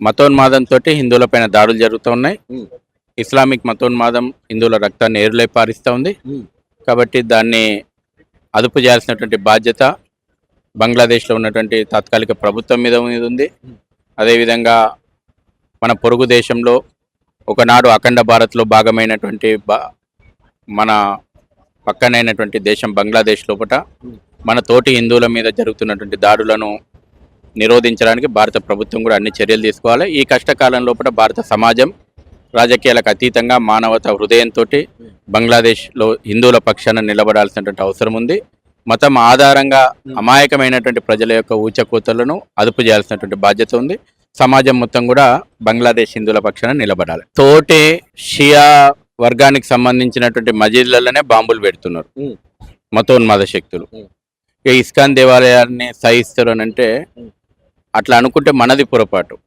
మతోన్మాదంతో హిందువులపైన దాడులు జరుగుతూ ఉన్నాయి. ఇస్లామిక్ మతోన్మాదం హిందువుల రక్తాన్ని ఏరులై పారిస్తూ ఉంది. కాబట్టి దాన్ని అదుపు చేయాల్సినటువంటి బాధ్యత బంగ్లాదేశ్లో ఉన్నటువంటి తాత్కాలిక ప్రభుత్వం మీద ఉంది. అదేవిధంగా మన పొరుగు దేశంలో ఒకనాడు అఖండ భారత్లో భాగమైనటువంటి మన పక్కనైనటువంటి దేశం బంగ్లాదేశ్ లోపల మన తోటి హిందువుల మీద జరుగుతున్నటువంటి దాడులను నిరోధించడానికి భారత ప్రభుత్వం కూడా అన్ని చర్యలు తీసుకోవాలి. ఈ కష్టకాలం లోపల భారత సమాజం రాజకీయాలకు అతీతంగా మానవతా హృదయంతో బంగ్లాదేశ్లో హిందువుల పక్షాన నిలబడాల్సినటువంటి అవసరం ఉంది. మతం ఆధారంగా అమాయకమైనటువంటి ప్రజల యొక్క ఊచకోతలను అదుపు చేయాల్సినటువంటి బాధ్యత ఉంది. సమాజం మొత్తం కూడా బంగ్లాదేశ్ హిందువుల పక్షాన నిలబడాలి. తోటి షియా వర్గానికి సంబంధించినటువంటి మసీదులలోనే బాంబులు పెడుతున్నారు మతోన్మాద శక్తులు. ఇస్కాన్ దేవాలయాన్ని సహిస్తారు అని అంటే అట్లా అనుకుంటే మనది పొరపాటు.